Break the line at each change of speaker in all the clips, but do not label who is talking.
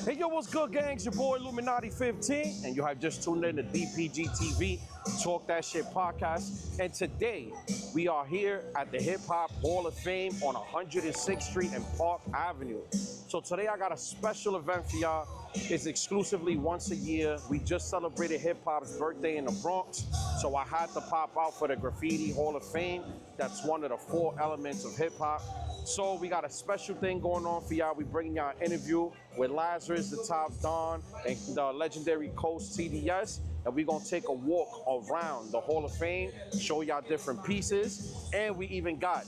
Hey yo, what's good, gang? It's your boy Luminati15, and you have just tuned in to DPG TV, Talk That Shit podcast. And today, we are here at the Hip Hop Hall of Fame on 106th Street and Park Avenue. So today, I got a special event for y'all. It's exclusively once a year. We just celebrated hip hop's birthday in the Bronx, so I had to pop out for the Graffiti Hall of Fame. That's one of the 4 elements of hip hop. So we got a special thing going on for y'all. We bringing y'all an interview with Lazarus, the Top Don, and the legendary Coast TDS. And we're gonna take a walk around the Hall of Fame, show y'all different pieces. And we even got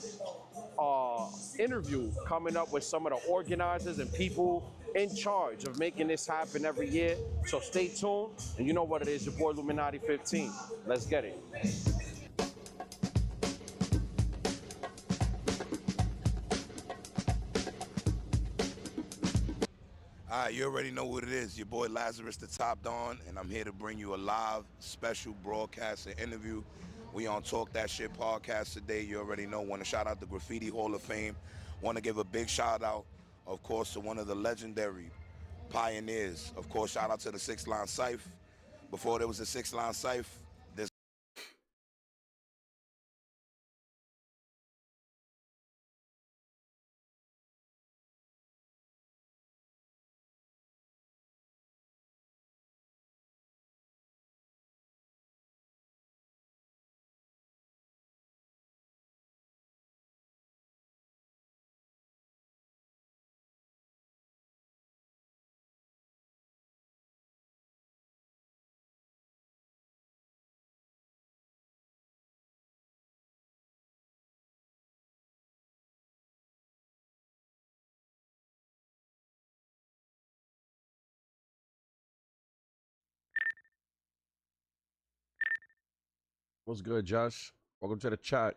interview coming up with some of the organizers and people in charge of making this happen every year. So stay tuned. And you know what it is, your boy Luminati15. Let's get it.
All right, you already know what it is. Your boy Lazarus, the Top Don, and I'm here to bring you a live special broadcast and interview. We on Talk That Shit podcast today. You already know. Want to shout out the Graffiti Hall of Fame. Want to give a big shout out, of course, to one of the legendary pioneers. Of course, shout out to the 6-Line Cypher. Before there was a 6-Line Cypher, this
What's good, Josh? Welcome to the chat.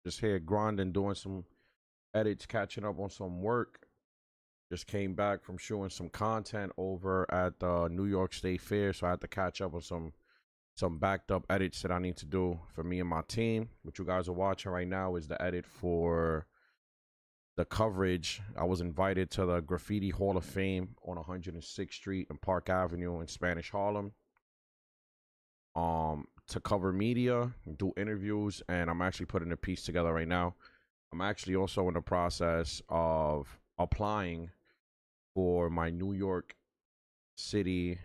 Just here grinding, doing some edits, catching up on some work. Just came back from showing some content over at the New York State Fair, so I had to catch up on some backed up edits that I need to do for me and my team. What you guys are watching right now is the edit for the coverage. I was invited to the Graffiti Hall of Fame on 106th Street and Park Avenue in Spanish Harlem. To cover media, do interviews, and I'm actually putting a piece together right now. I'm actually also in the process of applying for my New York City,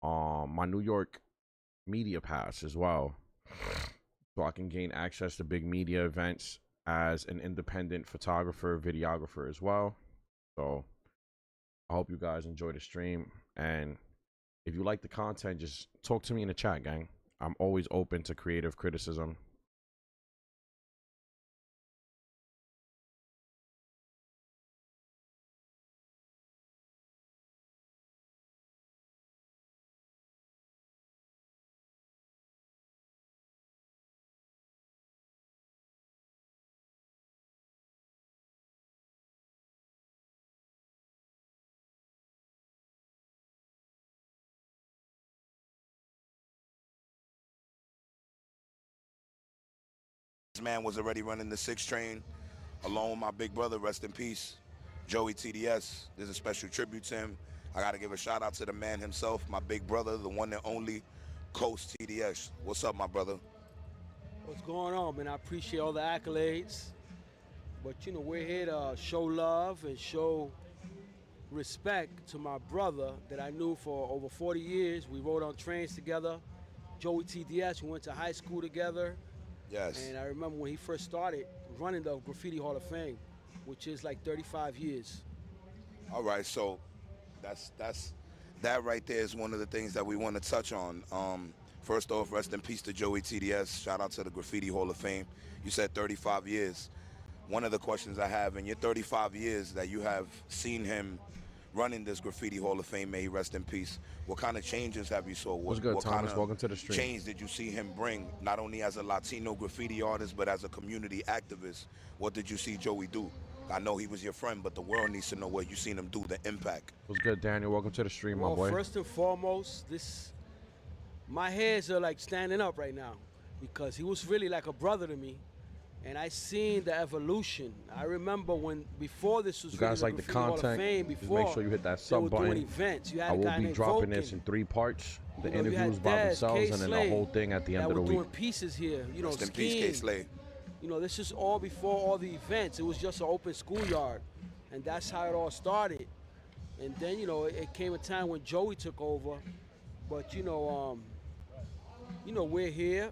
my New York media pass as well, so I can gain access to big media events as an independent photographer, videographer as well. So I hope you guys enjoy the stream, and if you like the content, just talk to me in the chat, gang. I'm always open to creative criticism.
man was already running the 6 train, along with my big brother, rest in peace, Joey TDS. There's a special tribute to him. I got to give a shout out to the man himself, my big brother, the one and only Coast TDS. What's up, my brother?
What's going on, man? I appreciate all the accolades. But, you know, we're here to show love and show respect to my brother that I knew for over 40 years. We rode on trains together. Joey TDS, we went to high school together.
Yes.
And I remember when he first started running the Graffiti Hall of Fame, which is like 35 years.
All right, so that right there is one of the things that we want to touch on. First off, rest in peace to Joey TDS. Shout out to the Graffiti Hall of Fame. You said 35 years. One of the questions I have, in your 35 years that you have seen him running this Graffiti Hall of Fame, may he rest in peace, what kind of changes have you saw?
What's good,
what
Thomas?
kind of
Welcome to the stream.
change did you see him bring, not only as a Latino graffiti artist, but as a community activist? What did you see Joey do? I know he was your friend, but the world needs to know what you seen him do, the impact.
What's good, Daniel? Welcome to the stream,
Well,
my boy.
first and foremost, my hairs are like standing up right now because he was really like a brother to me. And I seen the evolution. I remember when before this was
You guys
really
like the
Graffiti Hall of
content?
Fame,
Just
before
make sure you hit that
they
sub
were
button.
doing events. You had
I
a
will
guy
be
named
dropping
Vulcan.
this in 3 parts. The
You know, you had
interviews by
Dez,
themselves, and then the
K-Slay
whole thing at the end
that
of the
were
week.
doing pieces here. You know,
Rest in peace,
skiing.
K-Slay.
You know, this is all before all the events. It was just an open schoolyard, and that's how it all started. And then, you know, it came a time when Joey took over. But you know, we're here.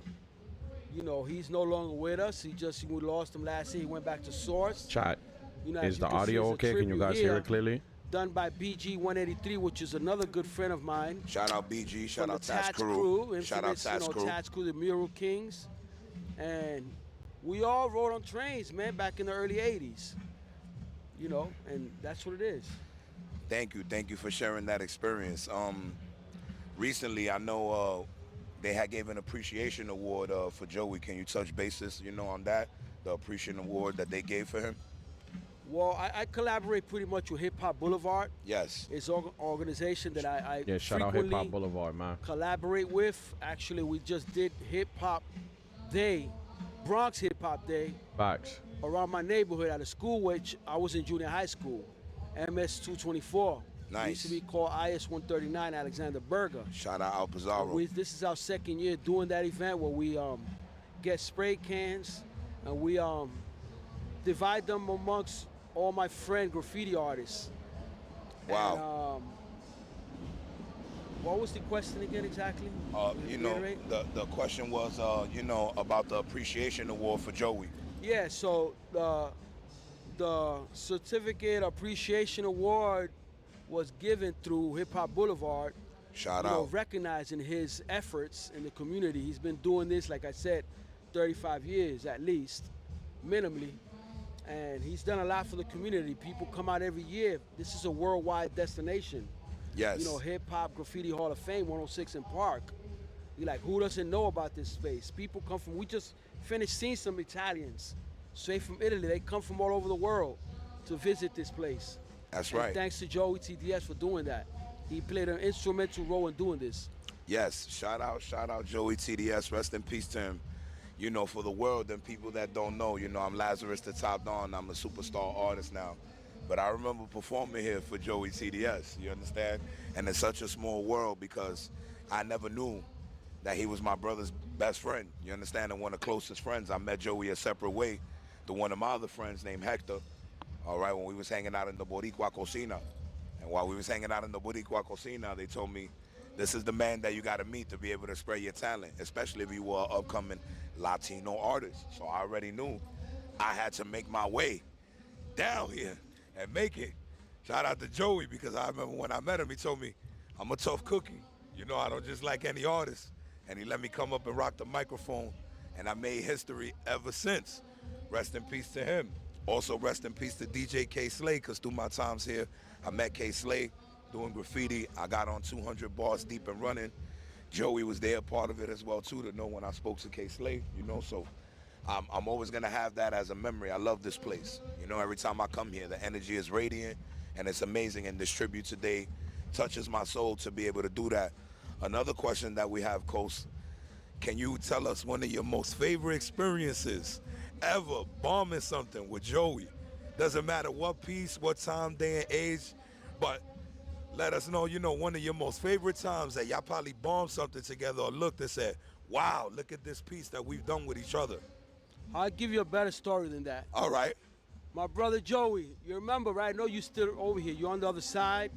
You know, he's no longer with us. We lost him last year. He went back to Source.
Chat.
You know,
Is
as
the
you can see,
audio
there's a
okay? Can you
tribute
guys hear
here
it clearly?
done by BG183, which is another good friend of mine.
Shout out BG, shout
From
out
the
Tats
Tats
Crew. Shout out
infamous,
Tats Crew.
Tats Crew, the Mural Kings. And we all rode on trains, man, back in the early 80s. You know, and that's what it is.
Thank you for sharing that experience. Recently, I know they had gave an appreciation award for Joey. Can you touch bases, on that? The appreciation award that they gave for him?
Well, I collaborate pretty much with Hip Hop Boulevard.
Yes.
It's an organization that I
Yeah, shout out Hip Hop
frequently
Boulevard, man.
collaborate with. Actually, we just did Hip Hop Day, Bronx Hip Hop Day,
Facts.
around my neighborhood at a school which I was in junior high school, MS 224.
Nice.
It used to be called IS 139 Alexander Berger.
Shout out Al Pizarro.
This is our second year doing that event where we get spray cans and we divide them amongst all my friend graffiti artists.
Wow.
And, what was the question again exactly? Reiterate?
The question was, about the appreciation award for Joey.
Yeah, so the certificate appreciation award was given through Hip Hop Boulevard.
Shout
you know,
out.
recognizing his efforts in the community. He's been doing this, like I said, 35 years at least, minimally. And he's done a lot for the community. People come out every year. This is a worldwide destination.
Yes.
You know, Hip Hop Graffiti Hall of Fame, 106 in Park. You're like, who doesn't know about this space? People come from, we just finished seeing some Italians straight from Italy. They come from all over the world to visit this place.
That's
And
right.
thanks to Joey TDS for doing that. He played an instrumental role in doing this.
Yes, shout out Joey TDS. Rest in peace to him. For the world and people that don't know, I'm Lazarus the Top Don. I'm a superstar artist now. But I remember performing here for Joey TDS, you understand? And it's such a small world because I never knew that he was my brother's best friend, you understand? And one of the closest friends. I met Joey a separate way to one of my other friends named Hector, all right, when we was hanging out in the Boricua Cocina. And while we was hanging out in the Boricua Cocina, they told me, this is the man that you got to meet to be able to spread your talent, especially if you were an upcoming Latino artist. So I already knew I had to make my way down here and make it. Shout out to Joey, because I remember when I met him, he told me, I'm a tough cookie. I don't just like any artist. And he let me come up and rock the microphone, and I made history ever since. Rest in peace to him. Also, rest in peace to DJ K-Slay, because through my times here, I met K-Slay doing graffiti. I got on 200 bars deep and running. Joey was there, part of it as well, too, to know when I spoke to K-Slay, so I'm always going to have that as a memory. I love this place. Every time I come here, the energy is radiant, and it's amazing, and this tribute today touches my soul to be able to do that. Another question that we have, Coast, can you tell us one of your most favorite experiences ever bombing something with Joey? Doesn't matter what piece, what time, day, and age, but let us know, one of your most favorite times that y'all probably bombed something together or looked and said, wow, look at this piece that we've done with each other.
I'll give you a better story than that.
All right.
My brother Joey, you remember, right? I know you still over here. You're on the other side.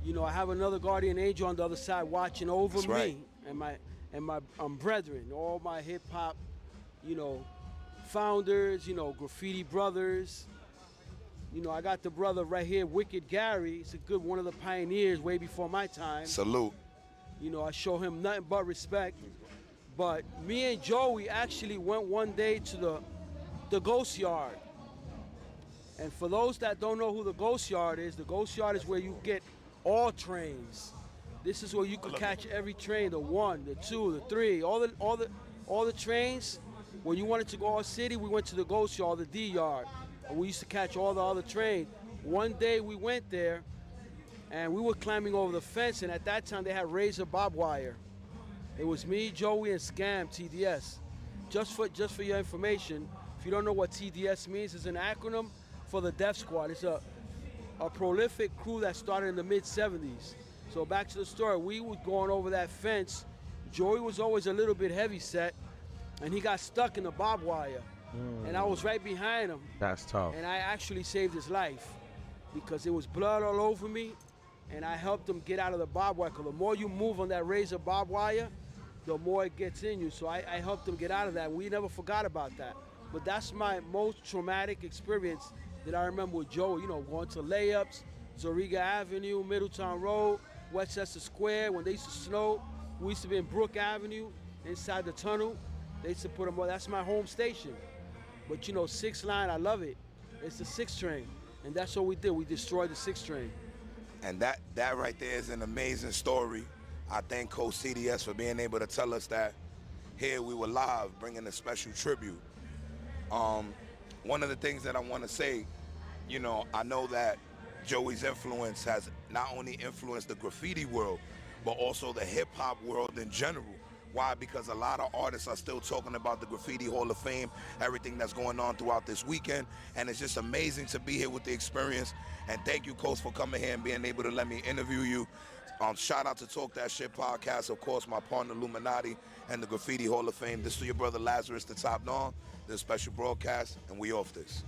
You know, I have another guardian angel on the other side watching over
That's right.
me and my brethren, all my hip hop, you know, founders, you know, graffiti brothers. You know, I got the brother right here, Wicked Gary. He's a good one of the pioneers way before my time.
Salute.
You know, I show him nothing but respect. But me and Joey actually went one day to the Ghost Yard. And for those that don't know who the Ghost Yard is where you get all trains. This is where you could catch every train, the 1, the 2, the 3, all the trains. When you wanted to go out city, we went to the Ghost Yard, the D Yard. And we used to catch all the other trains. One day we went there and we were climbing over the fence, and at that time they had razor barbed wire. It was me, Joey, and Scam TDS. Just for your information, if you don't know what TDS means, it's an acronym for the Death Squad. It's a prolific crew that started in the mid-70s. So back to the story, we were going over that fence. Joey was always a little bit heavy set, and he got stuck in the barbed wire. And I was right behind him.
That's tough.
And I actually saved his life because it was blood all over me, and I helped him get out of the barbed wire. Because the more you move on that razor barbed wire, the more it gets in you. So I helped him get out of that. We never forgot about that. But that's my most traumatic experience that I remember with Joey. You know, going to layups, Zoriga Avenue, Middletown Road, Westchester Square. When they used to snow, we used to be in Brook Avenue, inside the tunnel. They used to put them on. That's my home station. But you know, 6 line, I love it. It's the 6 train. And that's what we did. We destroyed the 6 train.
And that right there is an amazing story. I thank Coach CDS for being able to tell us that here we were live, bringing a special tribute. One of the things that I want to say, you know, I know that Joey's influence has not only influenced the graffiti world, but also the hip-hop world in general. Why? Because a lot of artists are still talking about the Graffiti Hall of Fame, everything that's going on throughout this weekend, and it's just amazing to be here with the experience. And thank you, Coach, for coming here and being able to let me interview you. Shout out to Talk That Shit podcast, of course, my partner Luminati and the Graffiti Hall of Fame. This to your brother Lazarus, the Top Don, this special broadcast, and we off this.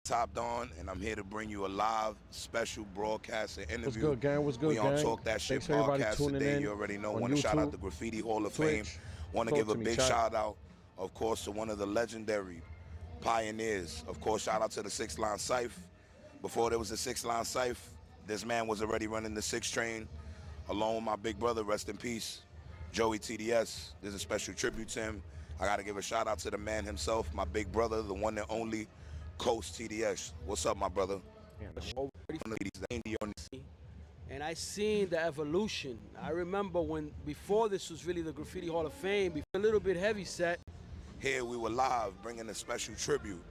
Top Don, and I'm here to bring you a live special broadcast and
What's
interview.
good, gang? What's
We
good,
on
gang?
Talk That Shit
Thanks for everybody
podcast
tuning
today.
in
You already know.
on
Want to shout out
YouTube,
the Graffiti Hall of Fame.
Twitch.
Want to
Talk
give a
to me,
big
chat.
shout out, of course, to one of the legendary pioneers. Of course, shout out to the 6-Line Cypher. Before there was a 6-Line Cypher, this man was already running the 6 train, along with my big brother, rest in peace, Joey TDS. There's a special tribute to him. I got to give a shout out to the man himself, my big brother, the one and only Coach TDS. What's up, my brother?
And I seen the evolution. I remember when, before this was really the Graffiti Hall of Fame, a little bit heavy set.
Here we were live bringing a special tribute.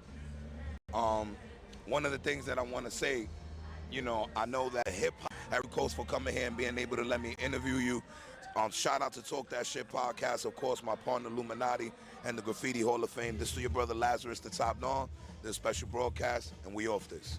One of the things that I want to say, you know, I know that hip-hop, every coast for coming here and being able to let me interview you. Shout out to Talk That Shit podcast, of course, my partner Luminati and the Graffiti Hall of Fame. This to your brother Lazarus, the Top Don. This special broadcast, and we off this.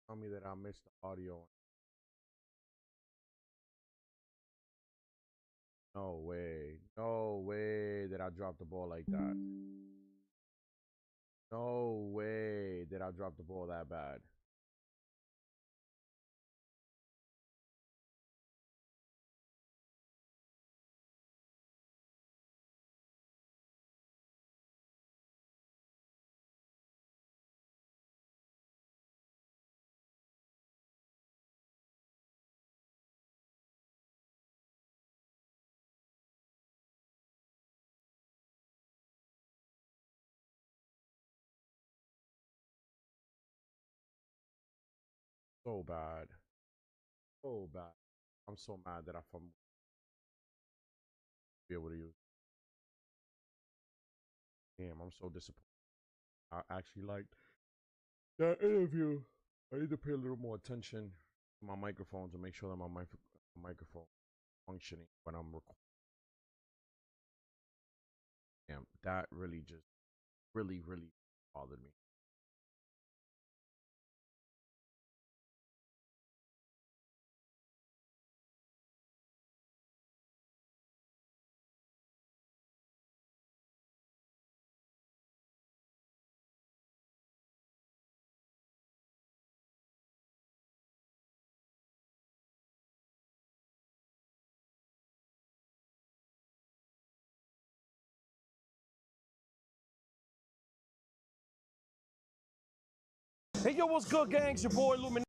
Tell me that I missed the audio. No way. No way that I dropped the ball like that. No way that I dropped the ball that bad. So bad. So bad. I'm so mad that I fumbled. Be able to use. Damn, I'm so disappointed. I actually liked that interview. I need to pay a little more attention to my microphone to make sure that my microphone functioning when I'm recording. Damn, that really just really bothered me. Hey, yo, what's good, gang? It's your boy Luminati.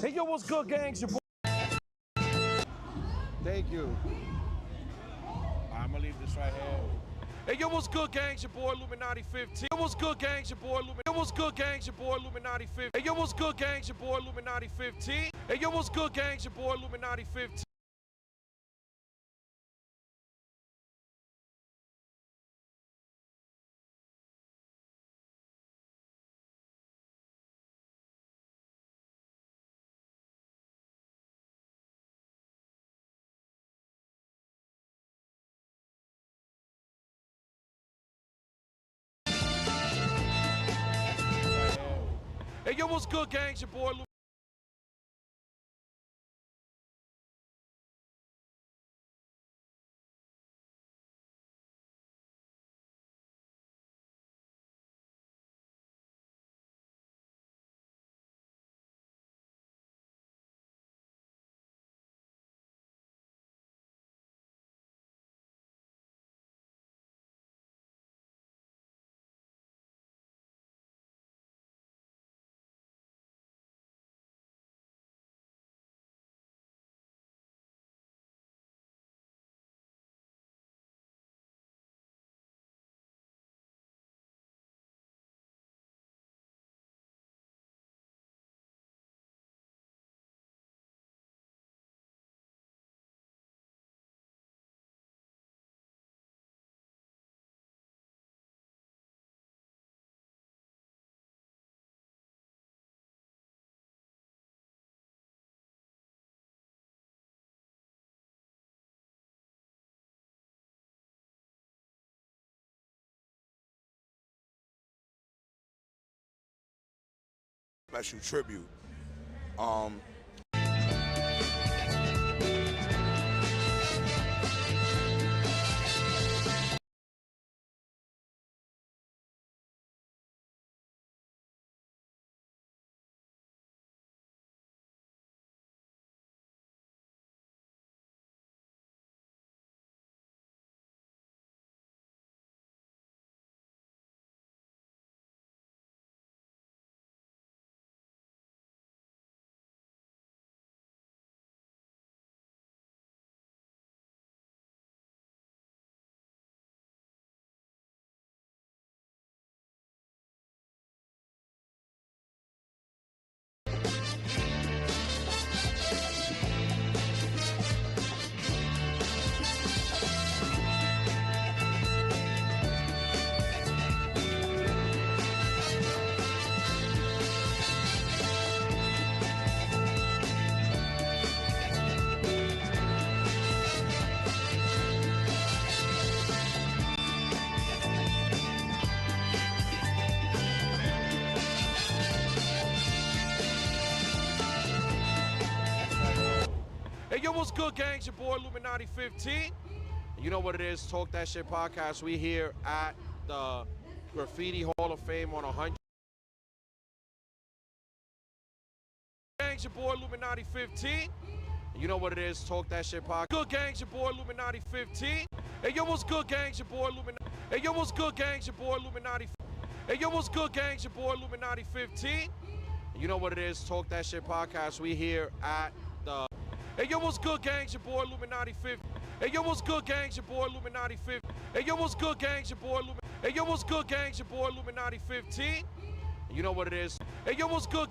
Hey, yo, what's good, gangs? Your boy.
Thank you. I'm gonna leave this right here.
Hey, yo, what's good, gangs? Your boy Luminati15. Yo, what's good, gangs? Your boy Luminati. Yo, what's good, gangs? Your boy Luminati15. Hey, yo, what's good, gangs? Your boy Luminati15. Hey, yo, what's good, gangs? Your boy Luminati15. Hey, yo, what's good, gangs? Your boy
Special tribute.
Hey, yo, what's good, gang? It's your boy, Luminati15. You know what it is, Talk That Shit podcast. We here at the Graffiti Hall of Fame on 100. Gang, it's your boy, Luminati15. You know what it is, Talk That Shit podcast. Good, gang, it's your boy, Luminati15. Hey, yo, what's good, gang? It's your boy, Luminati. Hey, yo, what's good, gang? It's your boy, Luminati. Hey, yo, what's good, gang? It's your boy, Luminati15. You know what it is, Talk That Shit podcast. We here at the... Hey, yo, what's good, gang? It's your boy, Luminati15. Hey, yo, what's good, gang? It's your boy, Luminati15. Hey, yo, what's good, gang? It's your boy, Luminati. Hey, yo, what's good, gang? It's your boy, Luminati15. You know what it is. Hey, yo, what's good?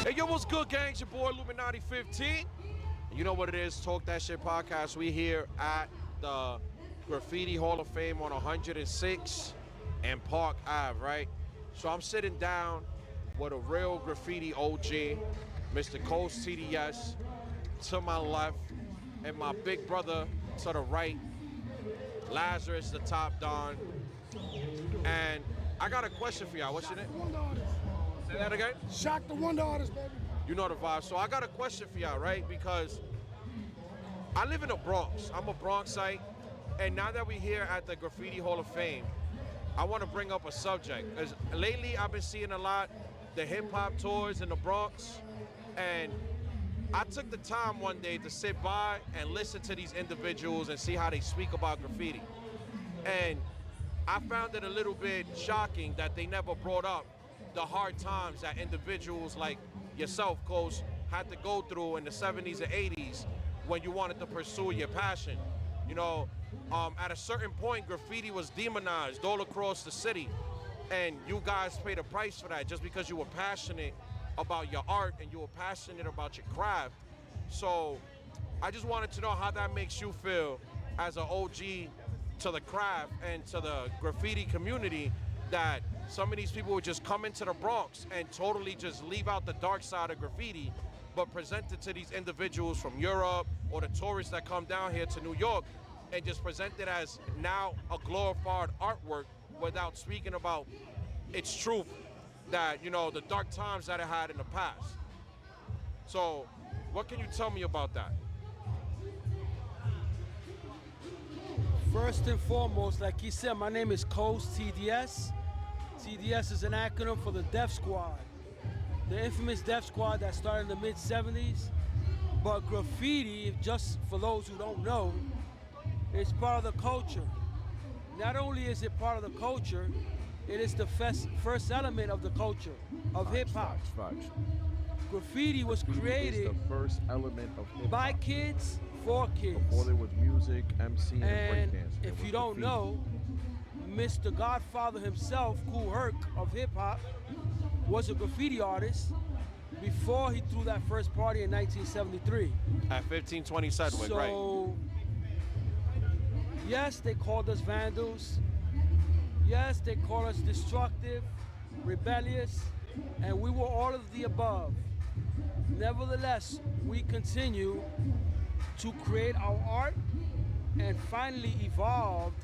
Hey, yo, what's good, gang? It's your boy, Luminati15. You know what it is, Talk That Shit podcast. We here at the Graffiti Hall of Fame on 106 and Park Ave, right? So I'm sitting down with a real graffiti OG, Mr. Coast TDS, to my left, and my big brother to the right, Lazarus, the top don. And I got a question for y'all. What's your name? Say that again?
Shock the Wonder Artist, baby.
You know the vibe. So I got a question for y'all, right? Because I live in the Bronx. I'm a Bronxite. And now that we're here at the Graffiti Hall of Fame, I want to bring up a subject. Because lately I've been seeing a lot the hip-hop tours in the Bronx. And I took the time one day to sit by and listen to these individuals and see how they speak about graffiti. And I found it a little bit shocking that they never brought up the hard times that individuals like yourself, Coach, had to go through in the 70s and 80s when you wanted to pursue your passion. You know, at a certain point, graffiti was demonized all across the city, and you guys paid a price for that just because you were passionate about your art and you were passionate about your craft. So I just wanted to know how that makes you feel as an OG to the craft and to the graffiti community, that some of these people would just come into the Bronx and totally just leave out the dark side of graffiti, but present it to these individuals from Europe or the tourists that come down here to New York and just present it as now a glorified artwork without speaking about its truth, that, you know, the dark times that it had in the past. So what can you tell me about that?
First and foremost, like he said, my name is Coast TDS. TDS is an acronym for the Death Squad, the infamous Death Squad that started in the mid-70s. But graffiti, just for those who don't know, is part of the culture. Not only is it part of the culture, it is the first element of the culture of hip-hop.
Facts.
Graffiti was created
It's the first element of hip-hop.
by kids for kids.
Before there was music, MC, and
And
breakdance.
if you don't know, Mr. Godfather himself, Kool Herc of hip hop, was a graffiti artist before he threw that first party in 1973.
At 1520 Sedgwick, right?
So, yes, they called us vandals. Yes, they called us destructive, rebellious, and we were all of the above. Nevertheless, we continue to create our art and finally evolved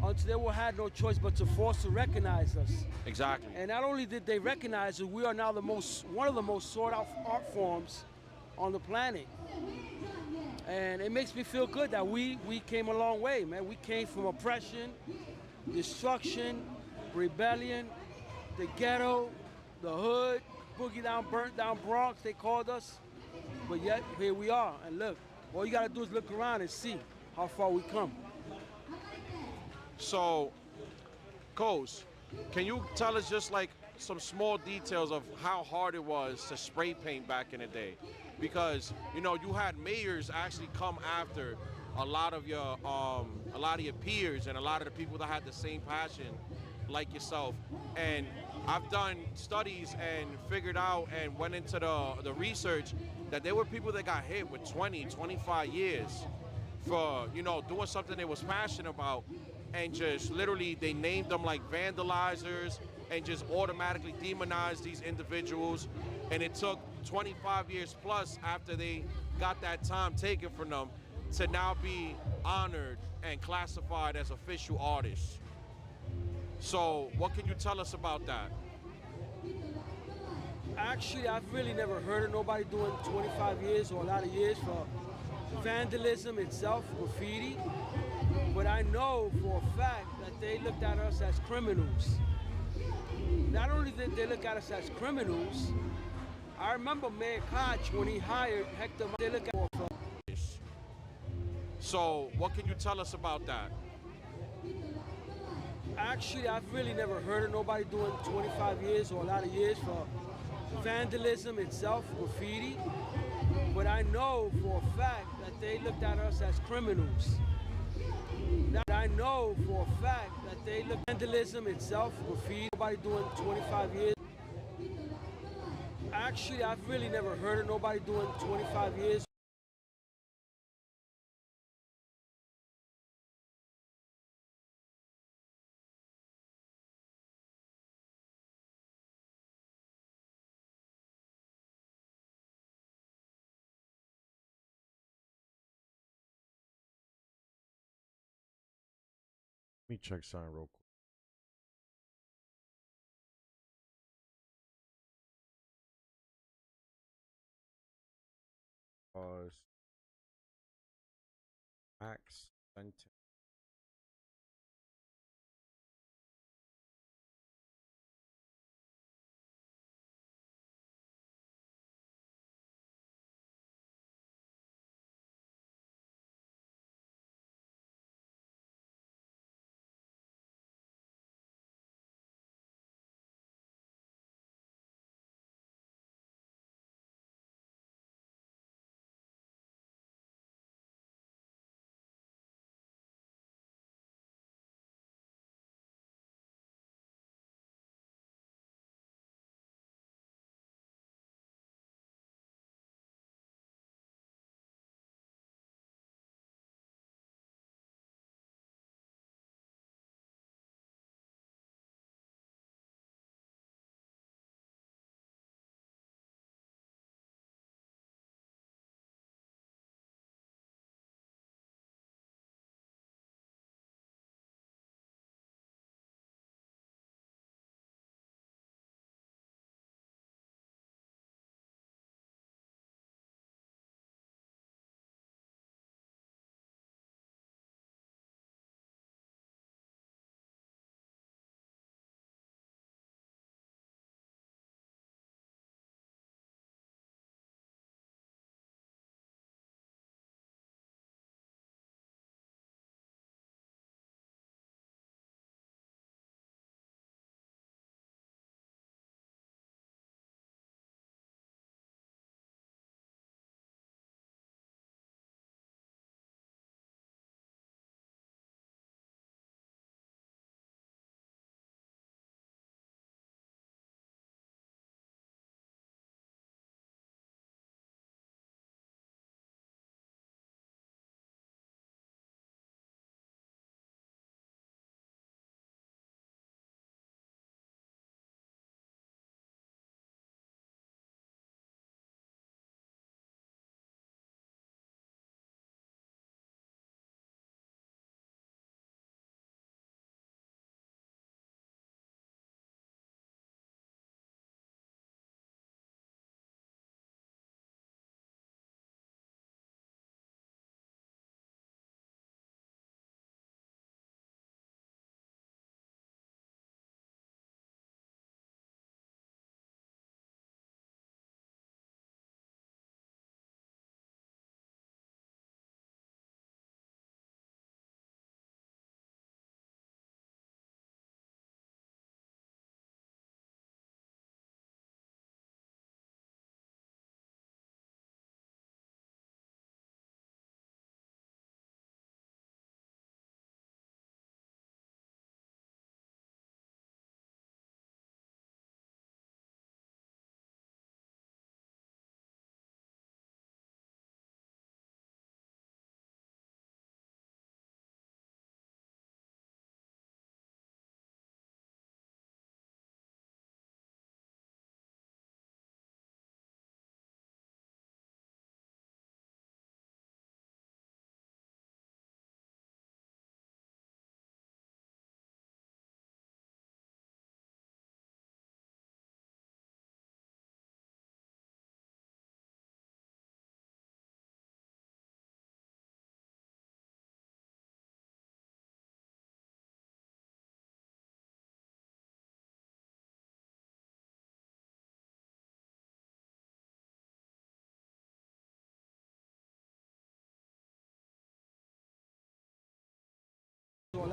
until they had no choice but to force to recognize us.
Exactly.
And not only did they recognize us, we are now one of the most sought out art forms on the planet. And it makes me feel good that we came a long way, man. We came from oppression, destruction, rebellion, the ghetto, the hood, boogie down, burnt down Bronx, they called us. But yet, here we are. And look, all you gotta do is look around and see how far we come.
So, Coach, can you tell us just like some small details of how hard it was to spray paint back in the day? Because, you know, you had mayors actually come after a lot of your peers and a lot of the people that had the same passion like yourself. And I've done studies and figured out and went into the research that there were people that got hit with 20, 25 years for, you know, doing something they was passionate about, and just literally they named them like vandalizers and just automatically demonized these individuals. And it took 25 years plus after they got that time taken from them to now be honored and classified as official artists. So what can you tell us about that?
Actually, I've really never heard of nobody doing 25 years or a lot of years for vandalism itself, graffiti. But I know for a fact that they looked at us as criminals. Not only did they look at us as criminals, I remember Mayor Koch when he hired Hector, they look at us.
So what can you tell us about that?
Actually, I've really never heard of nobody doing 25 years or a lot of years for vandalism itself, graffiti. But I know for a fact that they looked at us as criminals. I know for a fact that they look at vandalism itself, graffiti, nobody doing 25 years. Actually, I've really never heard of nobody doing 25 years.
Let me check something real quick. Max sentence.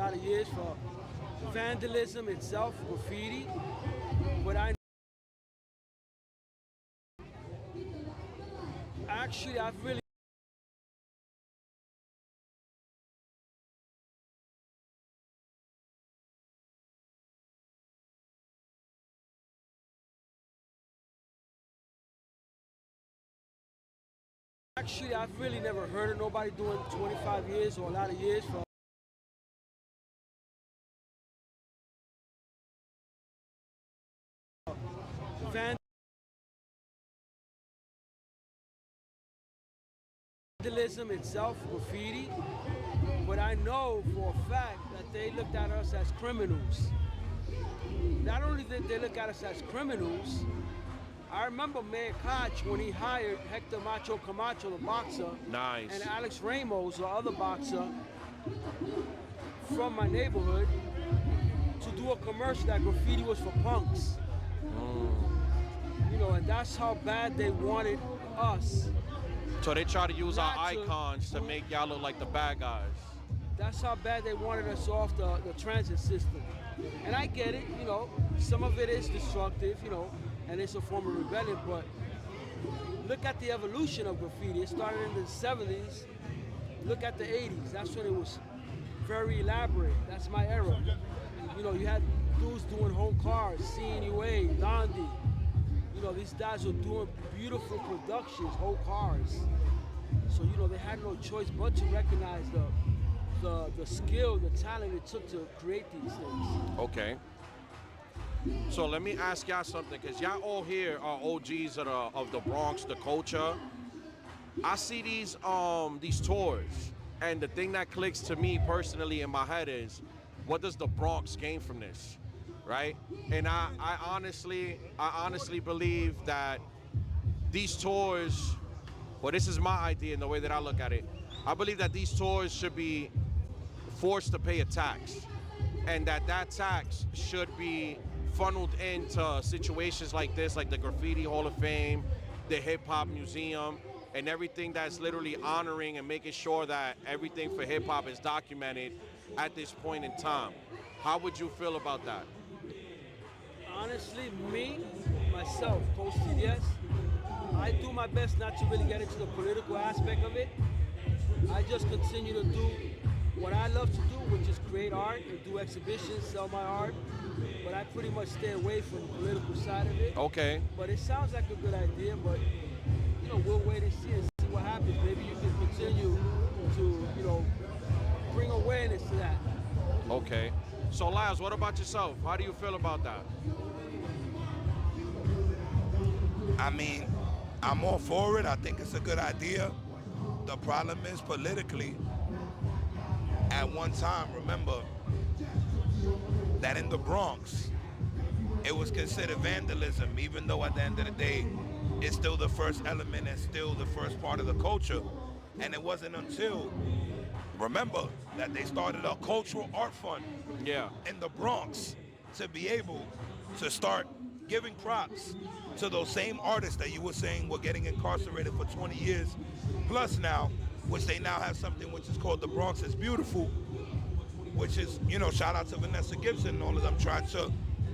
lot of years for vandalism itself, graffiti. But I actually, I've really never heard of nobody doing 25 years or a lot of years for vandalism itself, graffiti. But I know for a fact that they looked at us as criminals. Not only did they look at us as criminals, I remember Mayor Koch when he hired Hector Macho Camacho, the boxer,
Nice.
and Alex Ramos, the other boxer from my neighborhood, to do a commercial that graffiti was for punks. You know, and that's how bad they wanted us.
So they try to use our
Not to-
icons to make y'all look like the bad guys.
That's how bad they wanted us off the transit system. And I get it, you know, some of it is destructive, you know, and it's a form of rebellion, but look at the evolution of graffiti. It started in the 70s. Look at the 80s. That's when it was very elaborate. That's my era. You know, you had dudes doing whole cars, CNUA, Gandhi. You know, these guys were doing beautiful productions, whole cars. So, you know, they had no choice but to recognize the skill, the talent it took to create these things.
Okay. So let me ask y'all something, because y'all all here are OGs of the Bronx, the culture. I see these tours, and the thing that clicks to me personally in my head is, what does the Bronx gain from this, right? And I honestly believe that these tours, well, this is my idea and the way that I look at it. I believe that these tours should be forced to pay a tax, and that tax should be funneled into situations like this, like the Graffiti Hall of Fame, the Hip Hop Museum, and everything that's literally honoring and making sure that everything for hip hop is documented at this point in time. How would you feel about that?
Honestly, myself, posted yes. I do my best not to really get into the political aspect of it. I just continue to do what I love to do, which is create art and do exhibitions, sell my art. But I pretty much stay away from the political side of it.
Okay.
But it sounds like a good idea, but you know, we'll wait and see what happens. Maybe you can continue to, you know, bring awareness to that.
Okay. So Laz, what about yourself? How do you feel about that?
I mean, I'm all for it. I think it's a good idea. The problem is politically, at one time, remember that in the Bronx, it was considered vandalism, even though at the end of the day, it's still the first element and still the first part of the culture. And it wasn't until, remember, that they started a cultural art fund in the Bronx to be able to start giving props to those same artists that you were saying were getting incarcerated for 20 years plus now, which they now have something which is called The Bronx is Beautiful, which is, you know, shout out to Vanessa Gibson and all of them trying to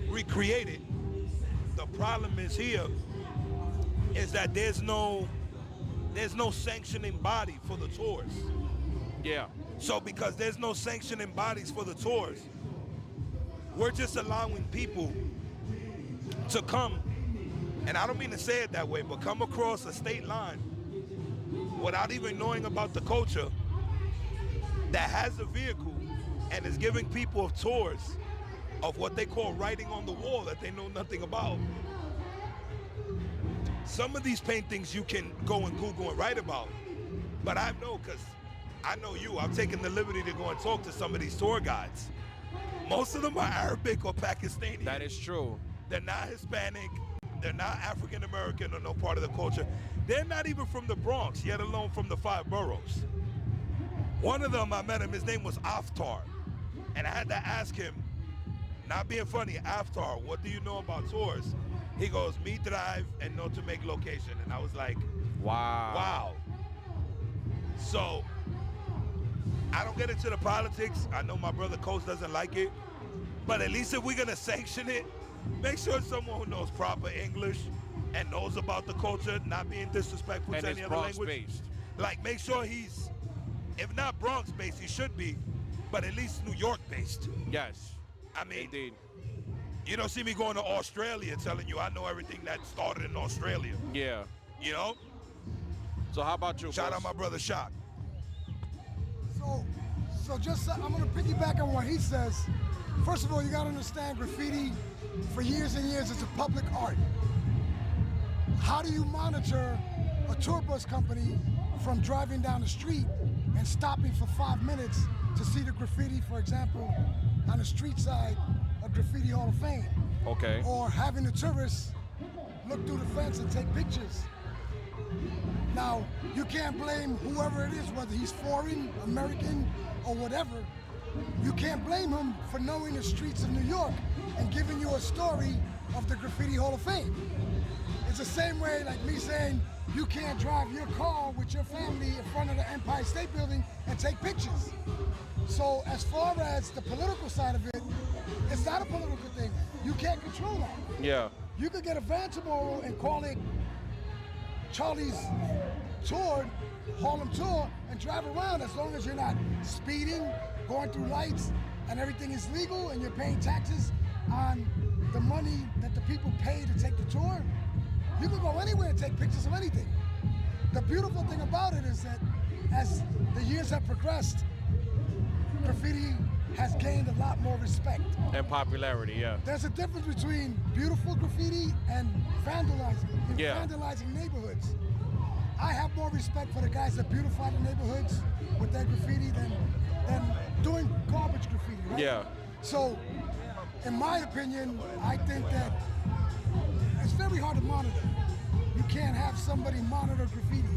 recreate it. The problem is here is that there's no sanctioning body for the tours.
Yeah.
So because there's no sanctioning bodies for the tours, we're just allowing people to come, and I don't mean to say it that way, but come across a state line without even knowing about the culture that has a vehicle and is giving people of tours of what they call writing on the wall that they know nothing about. Some of these paintings you can go and Google and write about, but I know, because I know you, I've taken the liberty to go and talk to some of these tour guides. Most of them are Arabic or Pakistani.
That is true.
They're not Hispanic, they're not African American or no part of the culture. They're not even from the Bronx, yet alone from the 5 boroughs. One of them, I met him, his name was Aftar. And I had to ask him, not being funny, Aftar, what do you know about tours? He goes, me drive and know to make location. And I was like,
wow.
wow. So I don't get into the politics. I know my brother Coach doesn't like it. But at least if we're going to sanction it, make sure it's someone who knows proper English and knows about the culture, not being disrespectful
And
to
it's
any other language.
Bronx-based.
Like, make sure he's, if not Bronx-based, he should be, but at least New York-based.
Yes.
I mean,
Indeed.
you don't see me going to Australia telling you I know everything that started in Australia.
Yeah.
You know?
So how about you?
Shout
boss?
out my brother Shock.
So just I'm gonna piggyback on what he says. First of all, you gotta understand graffiti for years and years is a public art. How do you monitor a tour bus company from driving down the street and stopping for 5 minutes to see the graffiti, for example, on the street side of Graffiti Hall of Fame?
Okay.
Or having the tourists look through the fence and take pictures. Now, you can't blame whoever it is, whether he's foreign, American, or whatever. You can't blame him for knowing the streets of New York and giving you a story of the Graffiti Hall of Fame. It's the same way like me saying you can't drive your car with your family in front of the Empire State Building and take pictures. So as far as the political side of it, it's not a political thing. You can't control that.
Yeah.
You could get a van tomorrow and call it Charlie's Tour, Harlem Tour, and drive around as long as you're not speeding, going through lights, and everything is legal and you're paying taxes on the money that the people pay to take the tour. You can go anywhere and take pictures of anything. The beautiful thing about it is that as the years have progressed, graffiti has gained a lot more respect.
And popularity, yeah.
There's a difference between beautiful graffiti and vandalizing.
Yeah.
Vandalizing neighborhoods. I have more respect for the guys that beautify the neighborhoods with their graffiti than doing garbage graffiti, right?
Yeah.
So, in my opinion, I think that it's very hard to monitor. You can't have somebody monitor graffiti.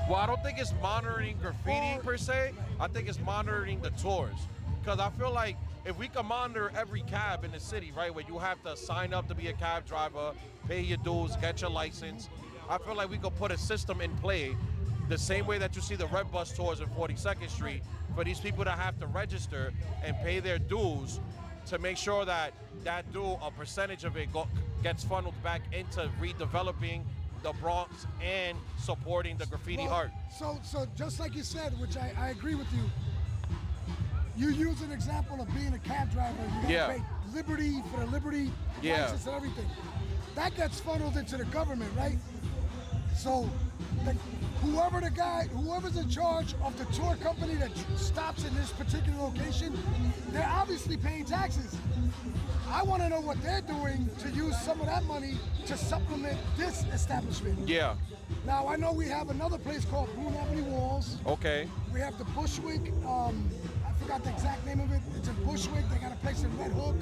Well, I don't think it's monitoring graffiti per se. I think it's monitoring the tours. Because I feel like if we can monitor every cab in the city, right, where you have to sign up to be a cab driver, pay your dues, get your license, I feel like we could put a system in play the same way that you see the Red Bus tours in 42nd Street for these people that have to register and pay their dues to make sure that that due, a percentage of it gets funneled back into redeveloping the Bronx and supporting the graffiti art.
So just like you said, which I agree with you, you use an example of being a cab driver. You gotta pay Liberty for the Liberty license and everything. That gets funneled into the government, right? So whoever's in charge of the tour company that stops in this particular location, they're obviously paying taxes. I want to know what they're doing to use some of that money to supplement this establishment.
Yeah.
Now, I know we have another place called Blue Avenue Walls.
Okay.
We have the Bushwick, I forgot the exact name of it. It's in Bushwick. They got a place in Red Hook.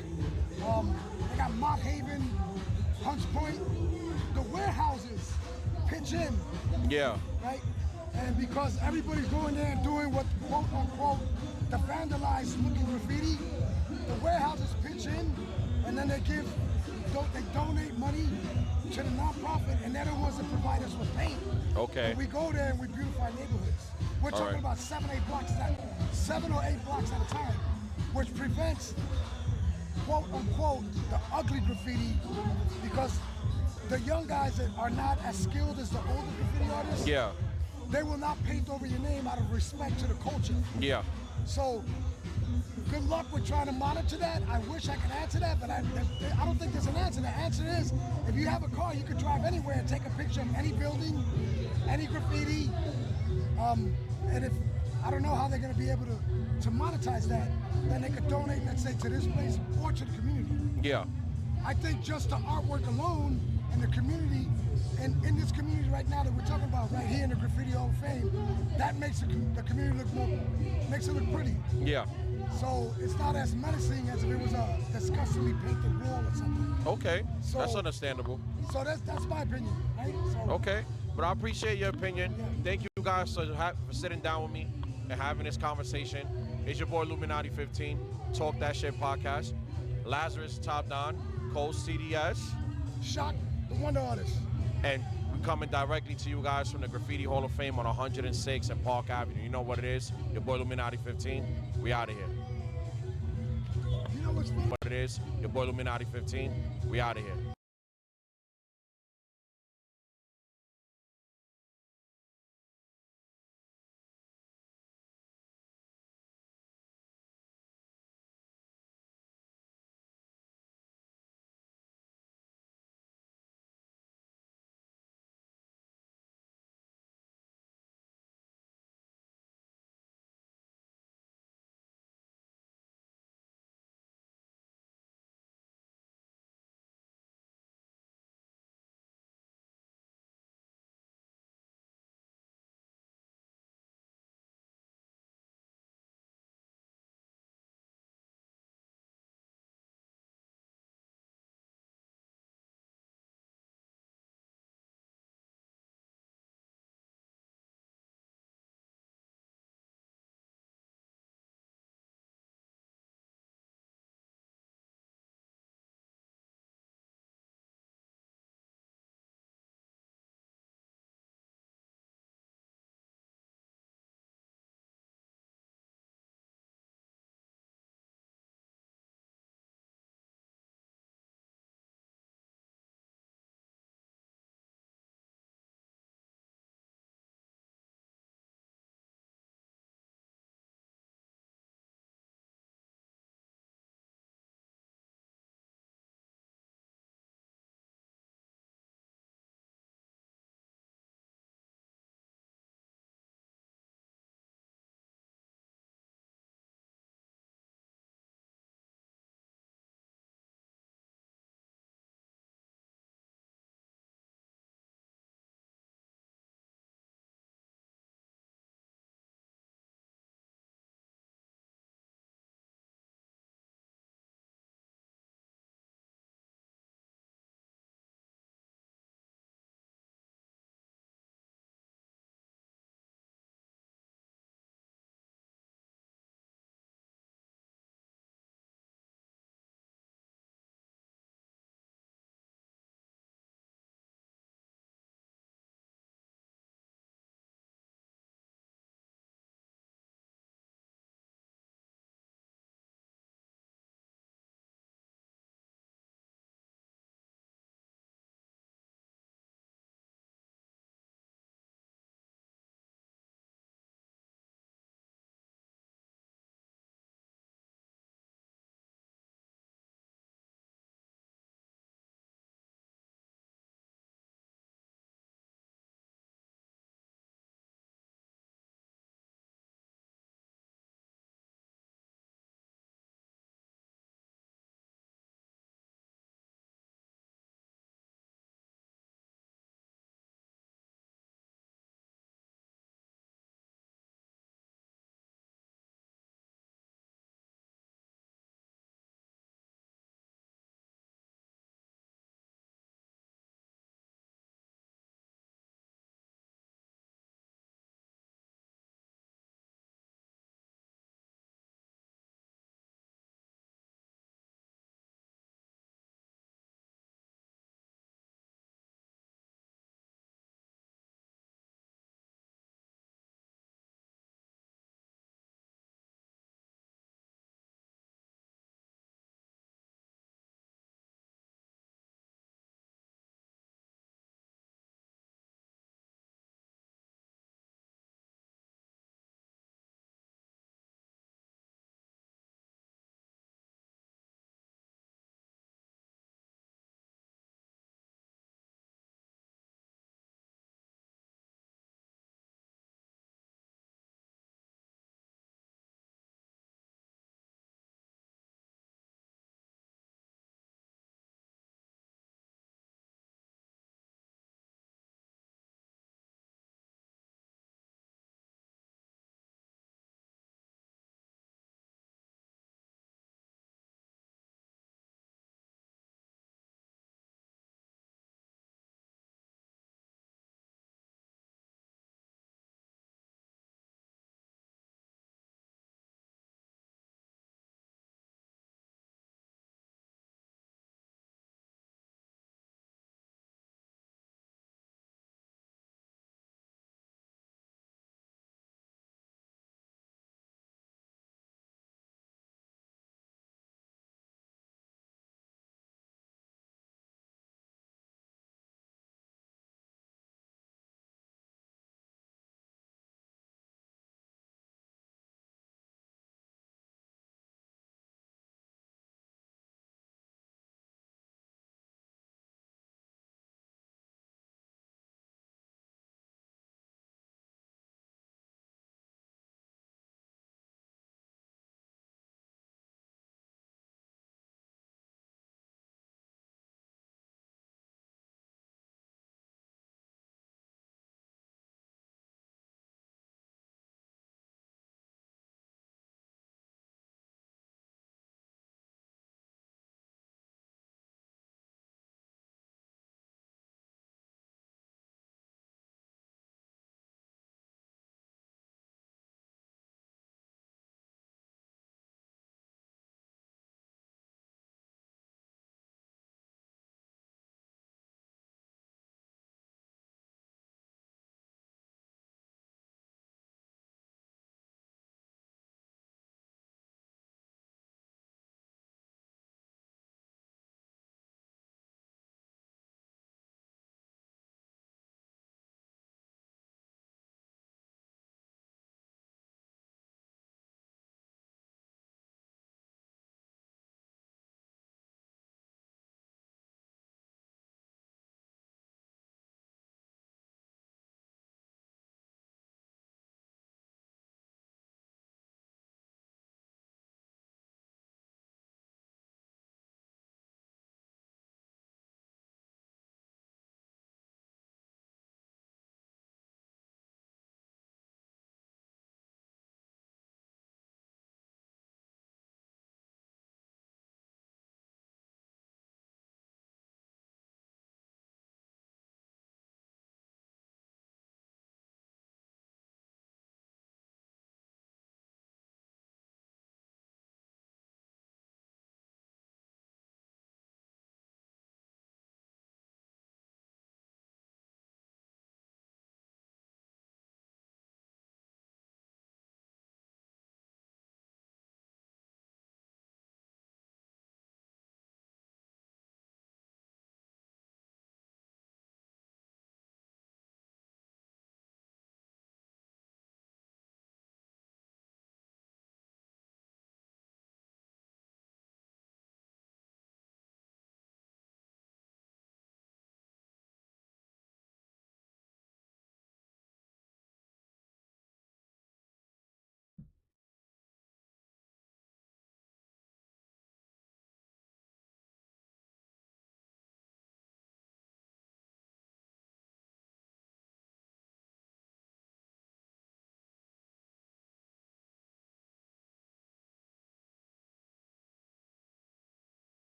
They got Mott Haven, Hunts Point. The warehouses pitch in.
Yeah.
Right? And because everybody's going there and doing what, quote unquote, the vandalized looking graffiti, the warehouses pitch in, and then they donate money to the nonprofit, and they're the ones that provide us with paint.
Okay.
And we go there and we beautify neighborhoods. We're talking about 7 or 8 blocks at a time, which prevents, quote unquote, the ugly graffiti, because the young guys that are not as skilled as the older graffiti artists, they will not paint over your name out of respect to the culture.
Yeah.
So, good luck with trying to monitor that. I wish I could answer that, but I don't think there's an answer. The answer is, if you have a car, you could drive anywhere and take a picture of any building, any graffiti, and if, I don't know how they're gonna be able to monetize that, then they could donate, let's say, to this place or to the community.
Yeah.
I think just the artwork alone and the community, and in this community right now that we're talking about, right here in the Graffiti Hall of Fame, that makes the community look more, makes it look pretty.
Yeah.
So it's not as menacing as if it was a disgustingly painted wall or something.
Okay.
So,
that's understandable.
So that's my opinion, right? So,
okay. But I appreciate your opinion. Yeah. Thank you guys for sitting down with me and having this conversation. It's your boy Luminati15, Talk That Shit podcast. Lazarus, Top Don, Cole CDS.
Shock, the Wonder Artist.
And we coming directly to you guys from the Graffiti Hall of Fame on 106 and Park Avenue. You know what it is? Your boy Luminati15. We out of here.
You know what's funny?
What it is? Your boy Luminati15. We out of here.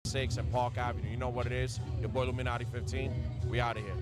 6 and Park Avenue. You know what it is. Your boy Luminati15. We out of here.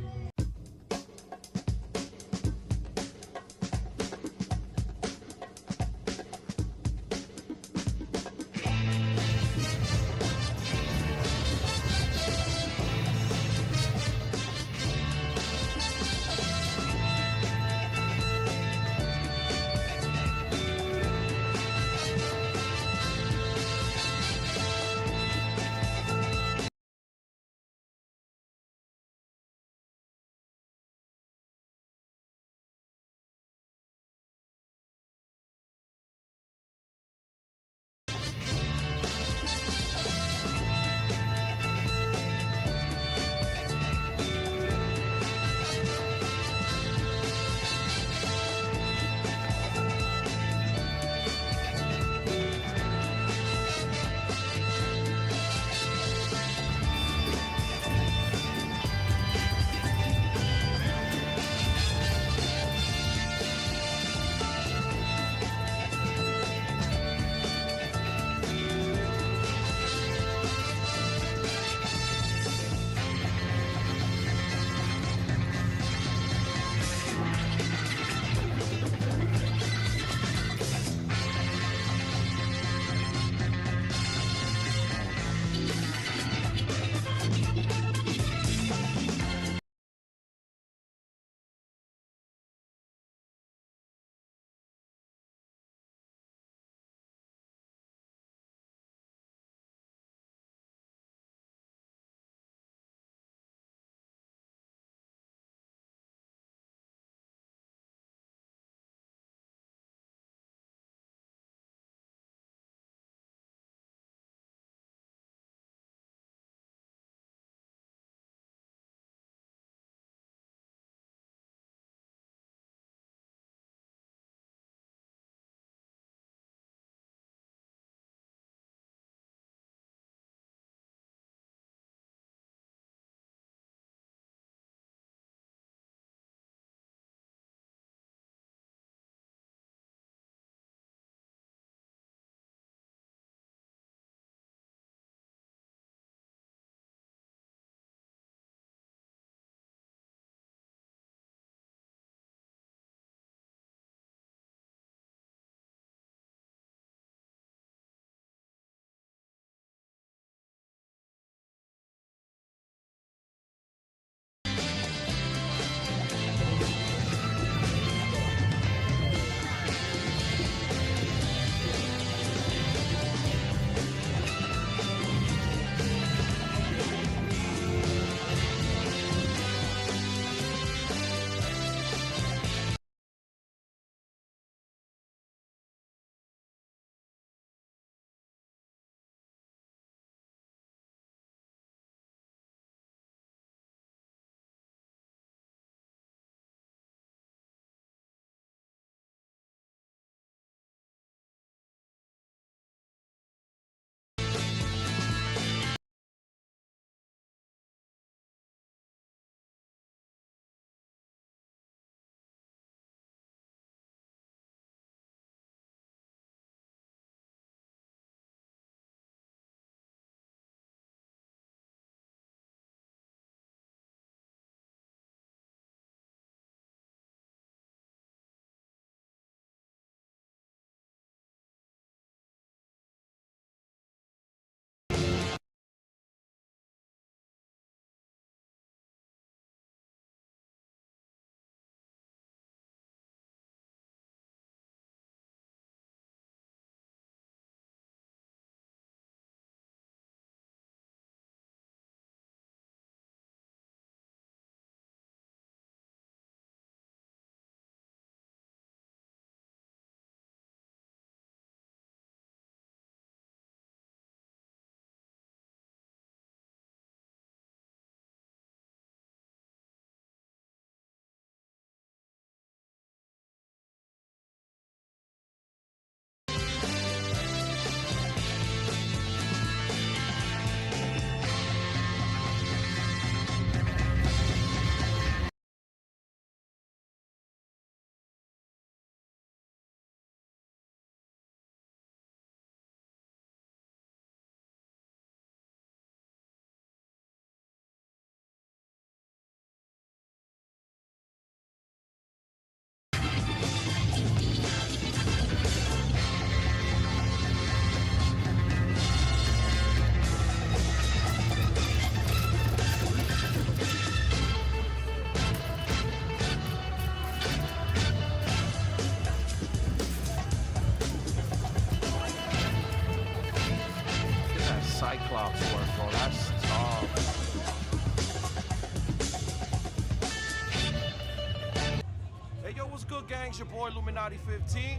good, gang? It's your boy Luminati15,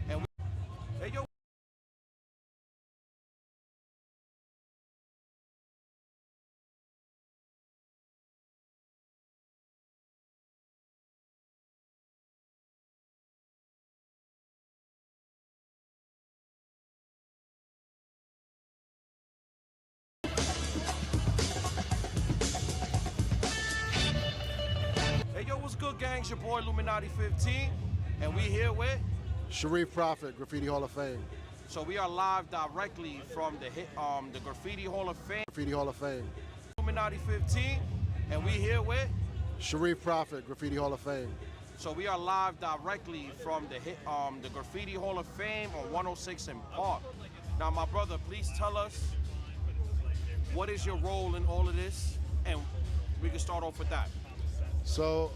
and hey yo. Hey yo, what's good, gang? It's your boy Luminati15, and we here with.
Sharif Prophet, Graffiti Hall of Fame.
So we are live directly from the Graffiti Hall of Fame.
Graffiti Hall of Fame.
Luminati15, and we here with.
Sharif Prophet, Graffiti Hall of Fame.
So we are live directly from the Graffiti Hall of Fame on 106 in Park. Now, my brother, please tell us what is your role in all of this, and we can start off with that.
So,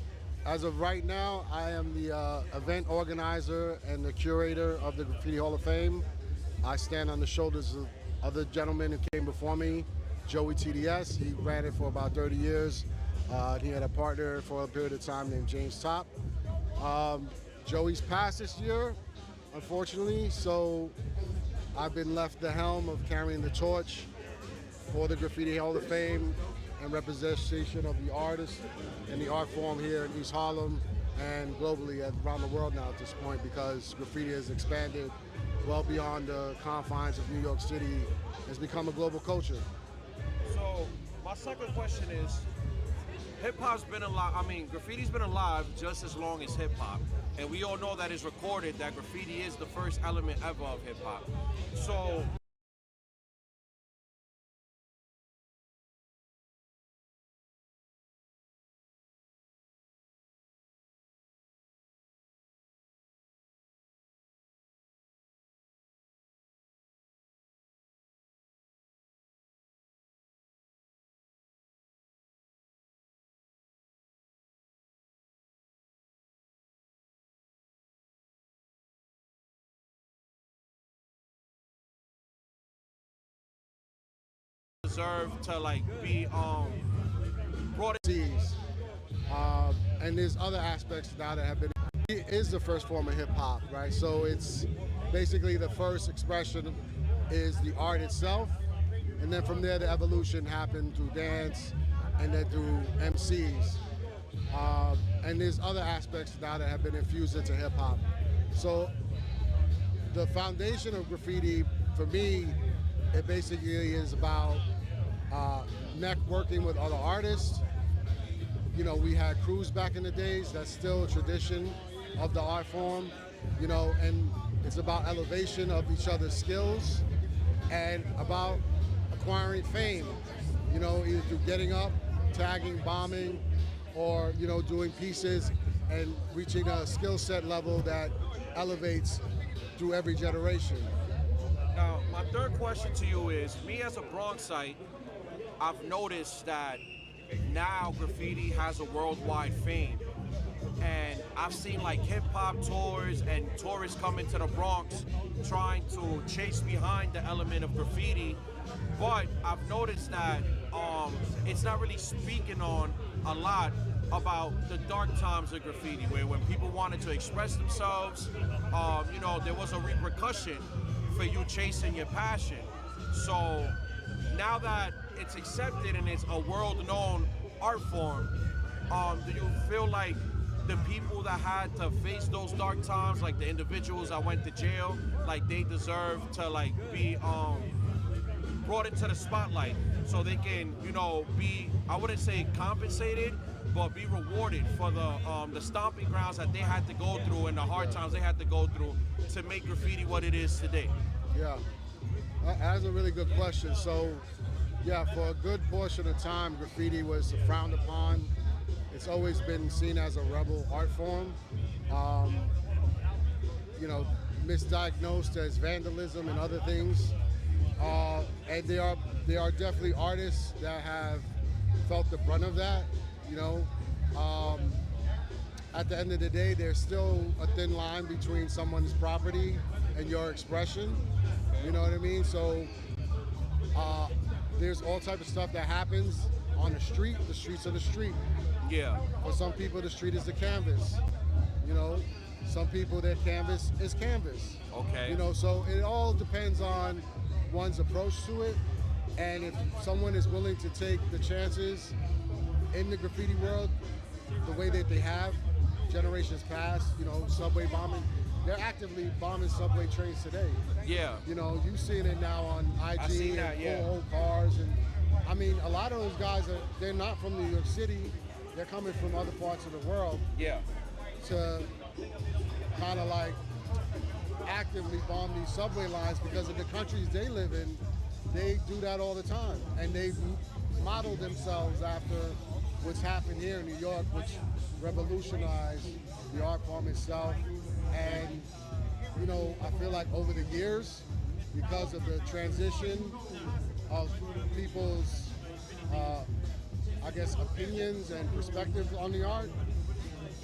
as of right now, I am the event organizer and the curator of the Graffiti Hall of Fame. I stand on the shoulders of other gentlemen who came before me. Joey TDS, he ran it for about 30 years. He had a partner for a period of time named James Top. Joey's passed this year, unfortunately, so I've been left the helm of carrying the torch for the Graffiti Hall of Fame and representation of the artists and the art form here in East Harlem and globally around the world now at this point, because graffiti has expanded well beyond the confines of New York City. It's become a global culture.
So my second question is, hip-hop's been alive, graffiti's been alive just as long as hip-hop. And we all know that it's recorded that graffiti is the first element ever of hip-hop. So deserve to be brought in.
And there's other aspects now that have been. It is the first form of hip hop, right? So it's basically the first expression is the art itself, and then from there the evolution happened through dance, and then through MCs. And there's other aspects now that have been infused into hip hop. So the foundation of graffiti, for me, it basically is about networking with other artists. You know, we had crews back in the days. That's still a tradition of the art form. You know, and it's about elevation of each other's skills and about acquiring fame. You know, either through getting up, tagging, bombing, or doing pieces and reaching a skill set level that elevates through every generation.
Now, my third question to you is, me as a Bronxite, I've noticed that now graffiti has a worldwide fame. And I've seen hip-hop tours and tourists come into the Bronx trying to chase behind the element of graffiti. But I've noticed that it's not really speaking on a lot about the dark times of graffiti, where when people wanted to express themselves, there was a repercussion for you chasing your passion. So now that it's accepted and it's a world-known art form, do you feel like the people that had to face those dark times, like the individuals that went to jail, they deserve to be brought into the spotlight so they can, be, I wouldn't say compensated, but be rewarded for the stomping grounds that they had to go through and the hard times they had to go through to make graffiti what it is today?
Yeah, that's a really good question. So, yeah, for a good portion of time, graffiti was frowned upon. It's always been seen as a rebel art form. Misdiagnosed as vandalism and other things. And there are definitely artists that have felt the brunt of that. At the end of the day, there's still a thin line between someone's property and your expression. You know what I mean? So there's all types of stuff that happens on the street. The streets are the street.
Yeah.
For some people, the street is the canvas. Some people, their canvas is canvas.
Okay.
You know, so it all depends on one's approach to it. And if someone is willing to take the chances in the graffiti world the way that they have, generations past, you know, subway bombing, they're actively bombing subway trains today.
Yeah.
You know, you've seen it now on IG
seen
and
that, yeah.
full old cars. And I mean, a lot of those guys, they're not from New York City. They're coming from other parts of the world
Yeah.
to kind of like actively bomb these subway lines because of the countries they live in. They do that all the time, and they model themselves after what's happened here in New York, which revolutionized the art form itself. And you know, I feel like over the years, because of the transition of people's, I guess, opinions and perspectives on the art,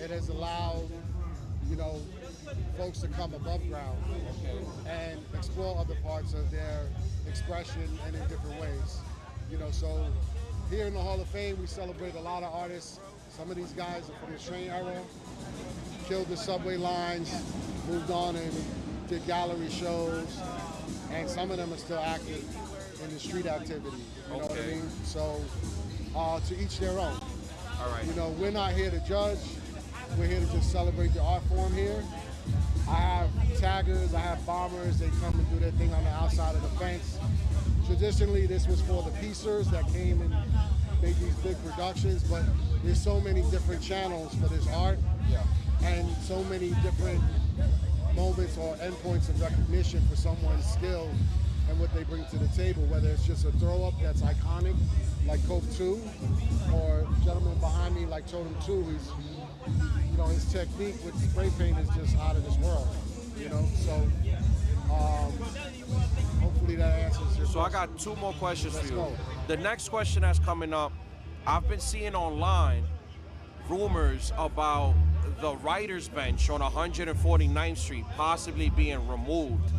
it has allowed, you know, folks to come above ground and explore other parts of their expression and in different ways. You know, so here in the Hall of Fame, we celebrate a lot of artists. Some of these guys are from the train era, killed the subway lines, moved on and did gallery shows, and some of them are still active in the street activity. You know what I mean? So to each their own.
All right.
You know, we're not here to judge. We're here to just celebrate the art form here. I have taggers, I have bombers. They come and do their thing on the outside of the fence. Traditionally, this was for the piecers that came and made these big productions, but there's so many different channels for this art, and so many different moments or endpoints of recognition for someone's skill and what they bring to the table, whether it's just a throw up that's iconic, like Cope 2, or gentleman behind me like Totem 2, he's, you know, his technique with spray paint is just out of this world, you know, so hopefully that answers your
So I
question.
got two more questions
Let's
for you.
go.
The next question that's coming up, I've been seeing online rumors about the writer's bench on 149th Street possibly being removed.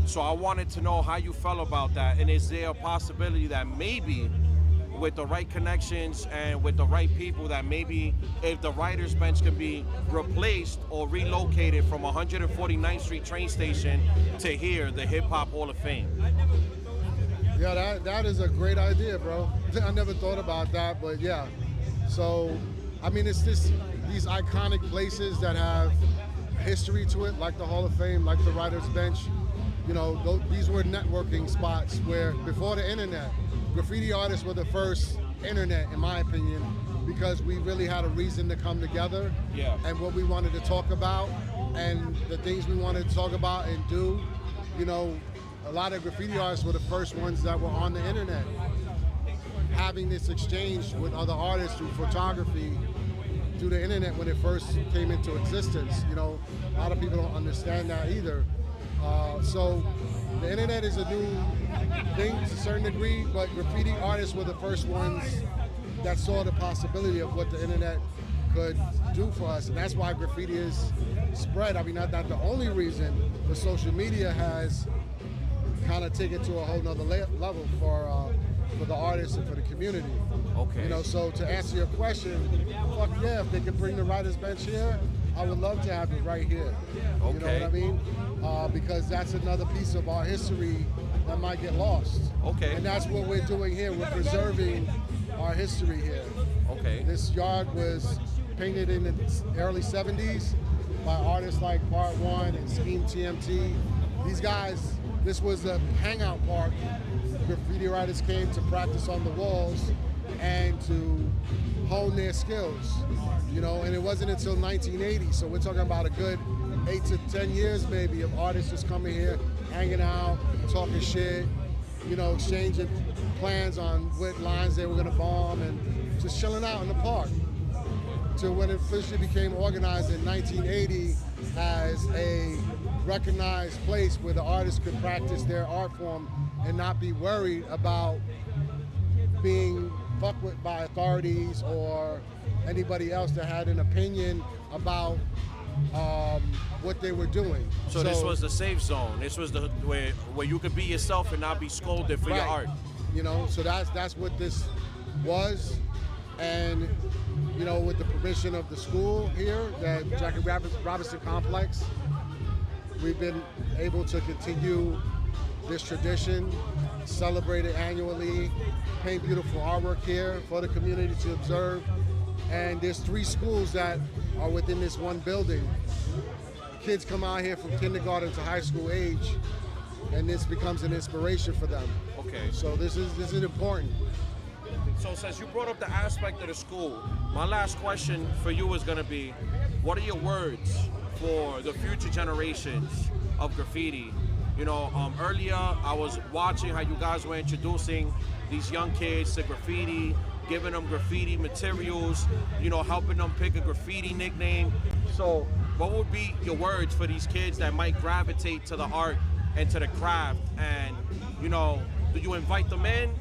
So I wanted to know how you felt about that, and is there a possibility that maybe with the right connections and with the right people, that maybe if the writer's bench can be replaced or relocated from 149th Street train station to here, the Hip Hop Hall of Fame?
Yeah, that is a great idea, bro. I never thought about that, but yeah. So, I mean, it's these iconic places that have history to it, like the Hall of Fame, like the Writer's Bench. You know, these were networking spots where, before the internet, graffiti artists were the first internet, in my opinion, because we really had a reason to come together, and what we wanted to talk about, and the things we wanted to talk about and do. You know, a lot of graffiti artists were the first ones that were on the internet, having this exchange with other artists through photography, through the internet when it first came into existence. You know, a lot of people don't understand that either. So the internet is a new thing to a certain degree, but graffiti artists were the first ones that saw the possibility of what the internet could do for us, and that's why graffiti is spread. I mean, not the only reason, but social media has kind of taken it to a whole nother level for the artists and for the community.
Okay.
You know, so to answer your question, fuck yeah, if they could bring the Writer's Bench here, I would love to have it right here.
Okay.
You know what I mean? Because that's another piece of our history that might get lost.
Okay.
And that's what we're doing here. We're preserving our history here.
Okay.
This yard was painted in the early 70s by artists like Part One and Scheme TMT. These guys, this was a hangout park. Graffiti writers came to practice on the walls and to hone their skills, you know, and it wasn't until 1980, so we're talking about a good 8 to 10 years maybe of artists just coming here, hanging out, talking shit, you know, exchanging plans on what lines they were gonna bomb and just chilling out in the park. To when it officially became organized in 1980 as a recognized place where the artists could practice their art form and not be worried about being fucked with by authorities or anybody else that had an opinion about what they were doing.
So this was the safe zone. This was the where you could be yourself and not be scolded for your art.
You know, so that's what this was. And, you know, with the permission of the school here, the Jackie Robinson Complex, we've been able to continue this tradition, celebrate it annually, paint beautiful artwork here for the community to observe. And there's 3 schools that are within this one building. Kids come out here from kindergarten to high school age, and this becomes an inspiration for them.
Okay.
So this is important.
So since you brought up the aspect of the school, my last question for you is going to be, what are your words for the future generations of graffiti? You know, earlier I was watching how you guys were introducing these young kids to graffiti, giving them graffiti materials, you know, helping them pick a graffiti nickname. So what would be your words for these kids that might gravitate to the art and to the craft? And, you know, do you invite them in?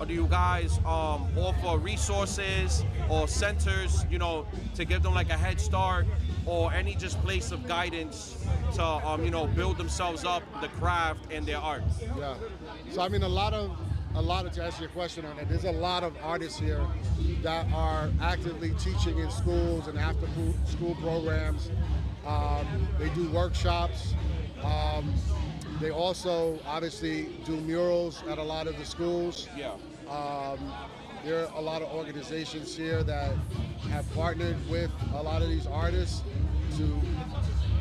Or do you guys offer resources or centers, you know, to give them like a head start, or any just place of guidance to, you know, build themselves up, the craft and their art?
Yeah. So I mean, a lot of to answer your question on it, there's a lot of artists here that are actively teaching in schools and after school programs. They do workshops. They also obviously do murals at a lot of the schools.
Yeah.
There are a lot of organizations here that have partnered with a lot of these artists to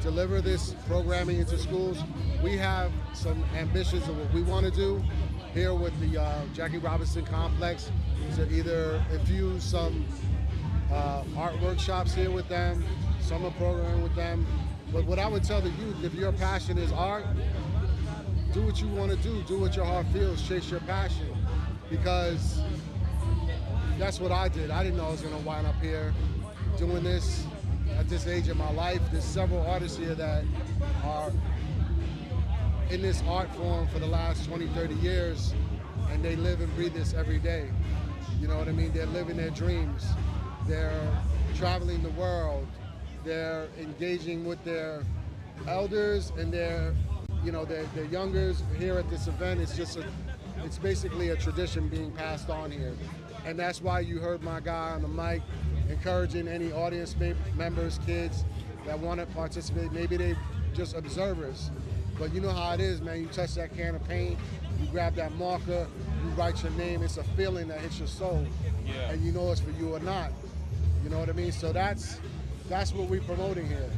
deliver this programming into schools. We have some ambitions of what we want to do here with the Jackie Robinson Complex, to either infuse some art workshops here with them, summer programming with them. But what I would tell the youth, if your passion is art, do what you want to do what your heart feels, chase your passion. Because that's what I did. I didn't know I was going to wind up here doing this at this age of my life. There's several artists here that are in this art form for the last 20, 30 years, and they live and breathe this every day. You know what I mean? They're living their dreams. They're traveling the world. They're engaging with their elders and their youngers here at this event. It's basically a tradition being passed on here. And that's why you heard my guy on the mic encouraging any audience members, kids that want to participate. Maybe they just observers. But you know how it is, man. You touch that can of paint, you grab that marker, you write your name. It's a feeling that hits your soul.
Yeah.
And you know it's for you or not. You know what I mean? So that's what we're promoting here.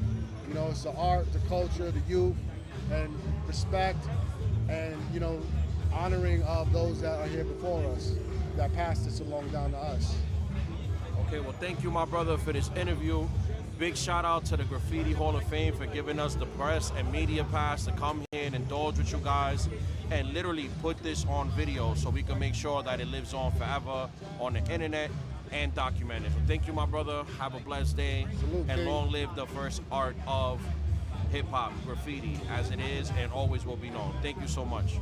You know, it's the art, the culture, the youth, and respect, and, you know, honoring of those that are here before us, that passed this along down to us.
Okay, well, thank you, my brother, for this interview. Big shout out to the Graffiti Hall of Fame for giving us the press and media pass to come here and indulge with you guys and literally put this on video so we can make sure that it lives on forever on the internet and documented. So thank you, my brother. Have a blessed day.
Salute,
and
King.
long live the first art of hip-hop, graffiti, as it is and always will be known. Thank you so much.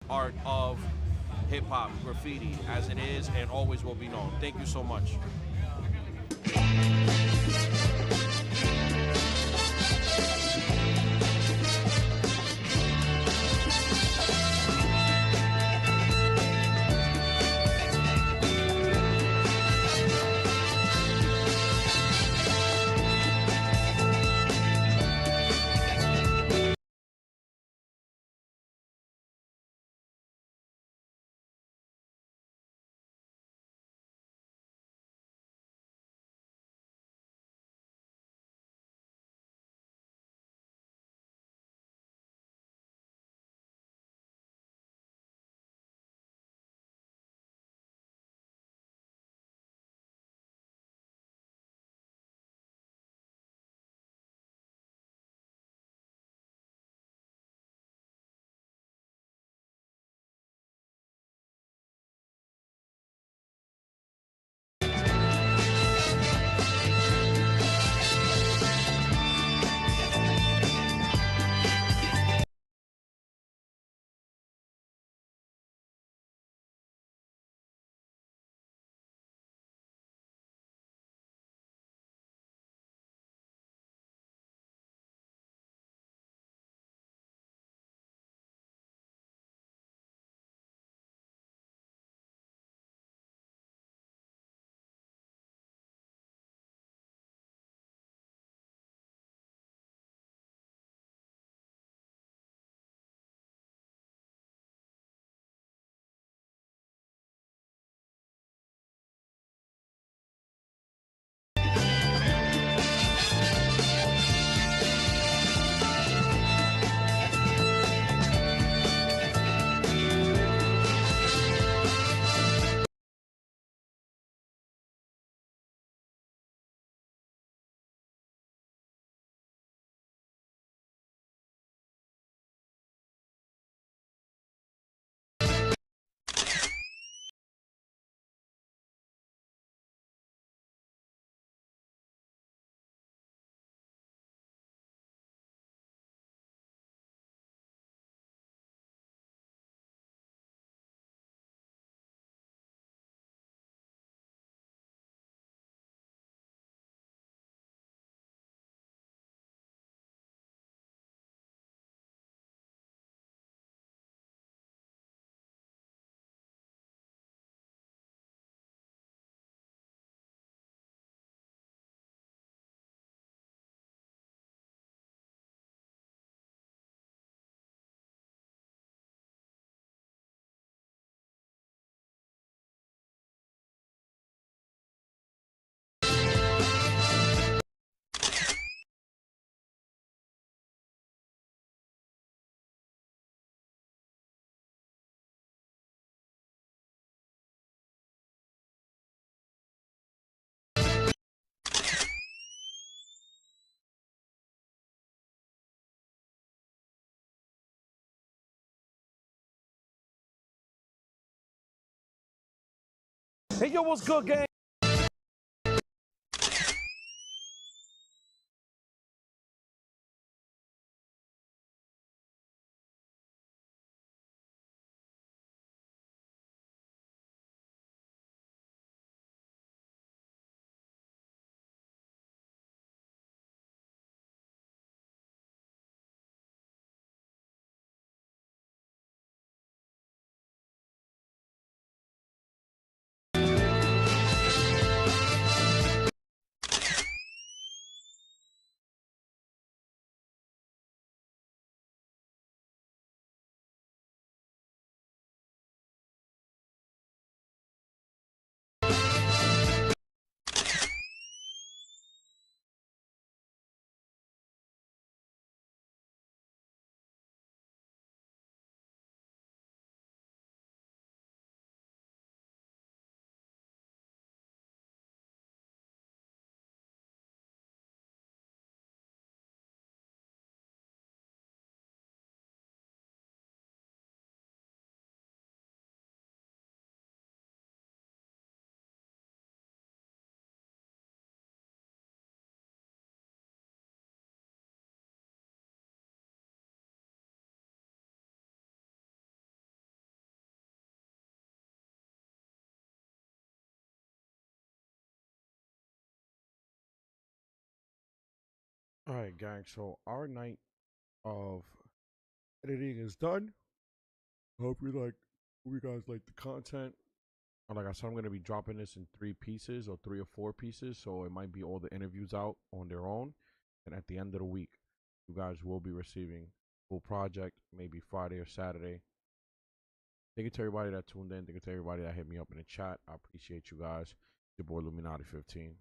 art of hip hop graffiti as it is and always will be known. Thank you so much. Hey, yo, what's good, gang?
All right, gang. So our night of editing is done. Hope you guys like the content. And like I said, I'm gonna be dropping this in 3 pieces or 3 or 4 pieces, so it might be all the interviews out on their own. And at the end of the week, you guys will be receiving full project, maybe Friday or Saturday. Thank you to everybody that tuned in. Thank you to everybody that hit me up in the chat. I appreciate you guys. Your boy Luminati15.